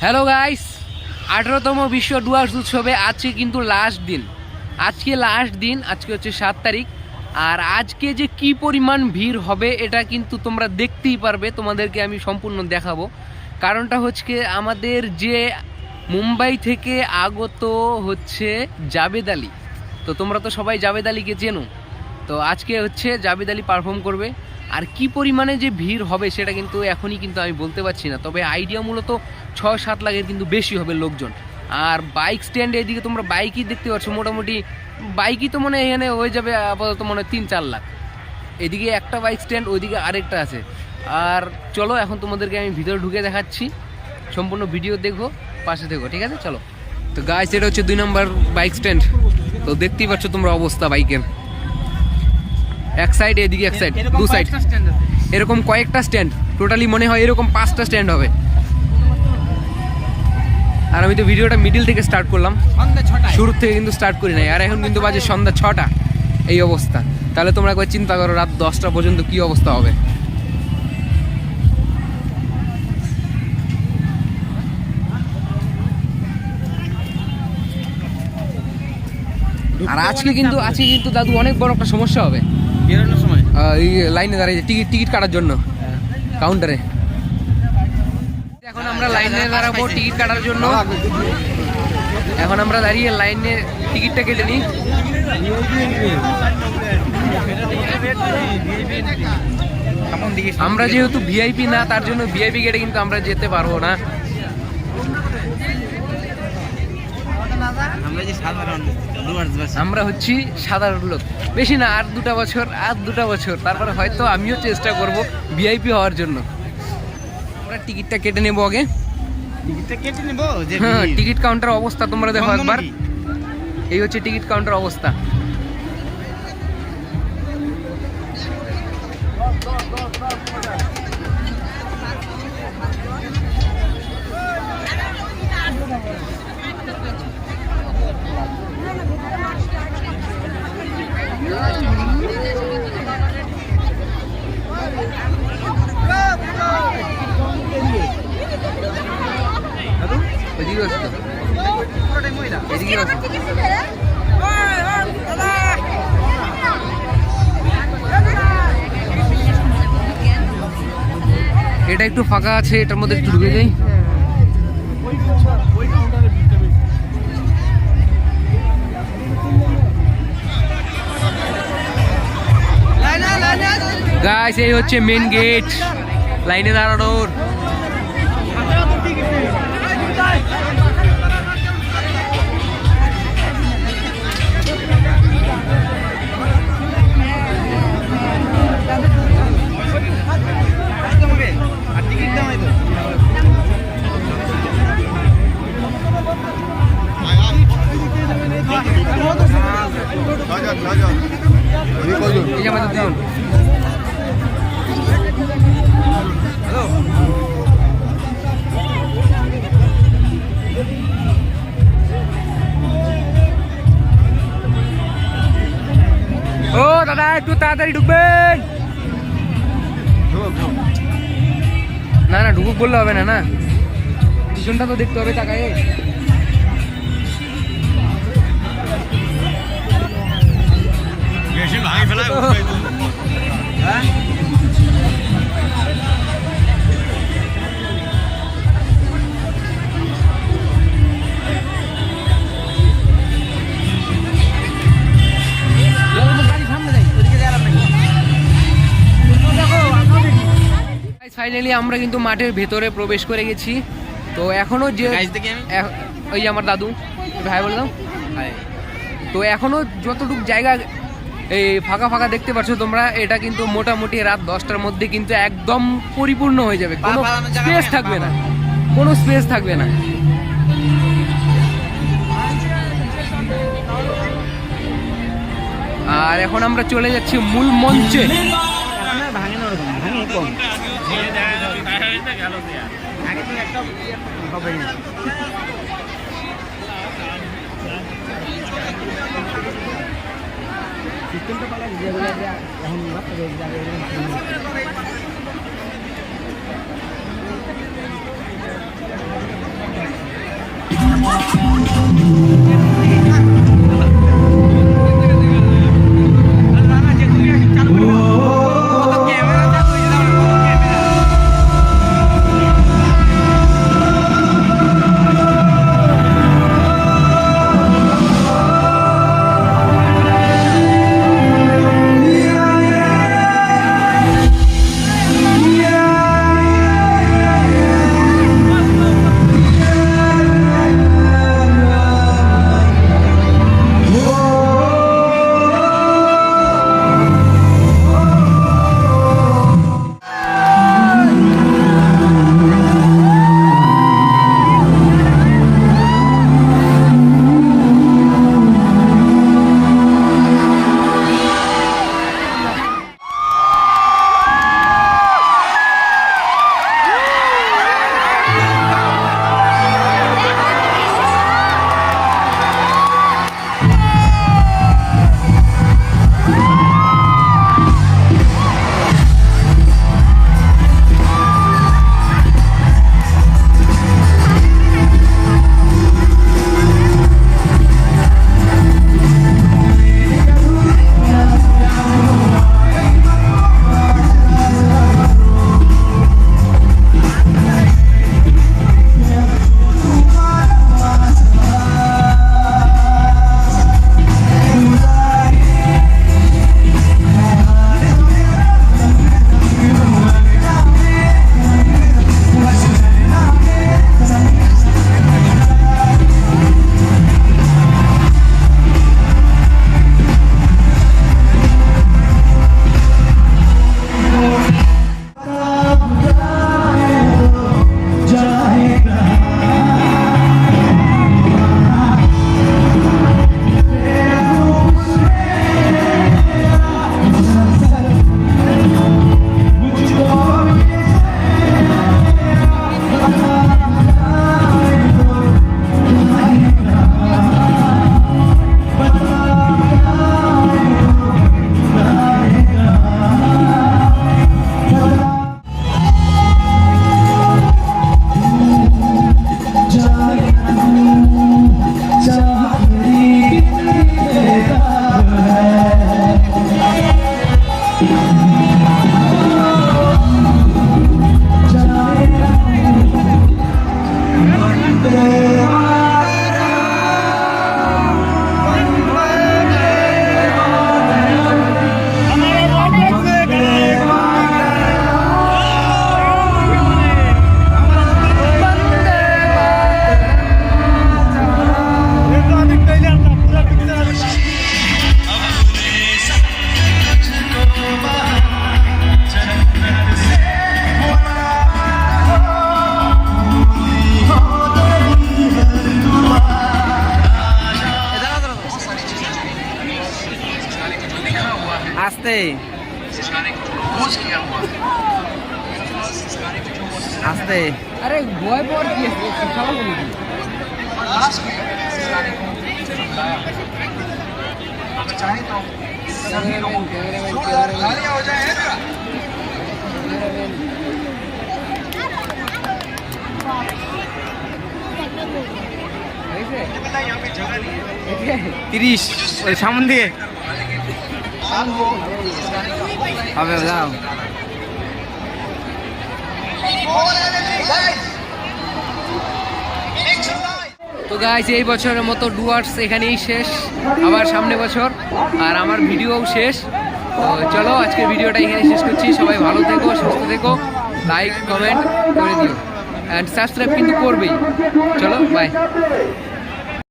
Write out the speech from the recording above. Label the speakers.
Speaker 1: Hello guys, 18তম বিশ্ব ডুয়ার্স উৎসবে আজকে কিন্তু লাস্ট দিন। আজকে হচ্ছে 7 তারিখ। আর আজকে যে কি পরিমাণ ভিড় হবে এটা কিন্তু তোমরা দেখতেই পারবে, তোমাদেরকে আমি সম্পূর্ণ দেখাবো। কারণটা হচ্ছে আমাদের যে মুম্বাই থেকে আগত হচ্ছে জাবেদ আলী। তো তোমরা তো সবাই জাবেদ আলীকে চেনো, তো আজকে হচ্ছে জাবেদ আলী পারফর্ম করবে। আর কি পরিমাণে যে ভিড় হবে সেটা কিন্তু এখনই কিন্তু আমি বলতে পারছি না, তবে আইডিয়া মূলত 6-7 লাখের কিন্তু বেশি হবে লোকজন। আর বাইক স্ট্যান্ড এদিকে তোমরা বাইকই দেখতে পাচ্ছ, মোটামুটি বাইকই তো মনে এখানে হয়ে যাবে আপাতত মনে 3-4 লাখ। এদিকে একটা বাইক স্ট্যান্ড, ওইদিকে আরেকটা আছে। আর চলো এখন তোমাদেরকে আমি ভিতরে ঢুকে দেখাচ্ছি, সম্পূর্ণ ভিডিও দেখো, পাশে দেখো, ঠিক আছে? চলো। তো গাইস, এটা হচ্ছে 2 নম্বর বাইক স্ট্যান্ড। তো দেখতেই পাচ্ছ তোমরা অবস্থা বাইকের, এক সাইড এদিকে এক সাইড, দু সাইড এরকম কয়েকটা স্ট্যান্ড, টোটালি মনে হয় এরকম 5টা স্ট্যান্ড হবে। আর আমি তো ভিডিওটা মিডিল থেকে স্টার্ট করলাম, শুরু থেকে কিন্তু স্টার্ট করি নাই। আর এখন কিন্তু বাজে সন্ধ্যা 6টা, এই অবস্থা। তাহলে তোমরা একবার চিন্তা করো রাত 10টা পর্যন্ত কি অবস্থা হবে। আর আজকে কিন্তু দাদু অনেক বড় একটা সমস্যা হবে বেরোনোর সময়, এই লাইনে দাঁড়িয়ে টিকিট কাটার জন্য কাউন্টারে। এখন আমরা লাইনে দাঁড়াবো টিকিট কাটার জন্য। এখন আমরা দাঁড়িয়ে লাইনে টিকিটটা কেটে নিই। আমরা যেহেতু ভিআইপি না, তার জন্য ভিআইপি গেটে কিন্তু আমরা যেতে পারবো না। আমরা হচ্ছি সাধারণ লোক, বেশি না, আর দুটা বছর তারপরে হয়তো আমিও চেষ্টা করব ভিআইপি হওয়ার জন্য। আমরা টিকিটটা কেটে নেবো আগে। হ্যাঁ, টিকিট কাউন্টার অবস্থা তোমরা দেখো একবার, এই হচ্ছে টিকিট কাউন্টার অবস্থা। এটা একটু ফাঁকা আছে, এটার মধ্যে একটু ঢুকে যাই। গাইস, এই হচ্ছে মেন গেট লাইনে দাঁড়ানোর। ও দাদা, একটু তাড়াতাড়ি ঢুকবেন। না ঢুকুক বললে হবে না, পিছনটা তো দেখতে হবে তাকায়। ফাইনালি আমরা কিন্তু মাঠের ভেতরে প্রবেশ করে গেছি। তো এখনো যে ওই আমার দাদু, ভাই বললাম, তো এখনো যতটুকু জায়গা এই ফাঁকা দেখতে পাচ্ছ তোমরা, এটা কিন্তু মোটামুটি রাত 10টার মধ্যে কিন্তু একদম পরিপূর্ণ হয়ে যাবে, কোনো স্পেস থাকবে না। আর এখন আমরা চলে যাচ্ছি মূল মঞ্চে। আস্তে আস্তে আরে ভয় পর কি সবাই বলি
Speaker 2: चाहे तो सभी लोगों के तालियां हो जाए ना। यहाँ पे जगह नहीं है
Speaker 1: 30 ওই সামন দিকে হবে যাও। তো গাইস এই বছরের মতো ডুয়ার্স এখানেই শেষ, আবার সামনে বছর, আর আমার ভিডিওও শেষ। তো চলো আজকের ভিডিওটা এখানে শেষ করছি। সবাই ভালো থেকো, সুস্থ থেকো, লাইক কমেন্ট করে দিও, অ্যান্ড সাবস্ক্রাইব কিন্তু করবেই। চলো বাই।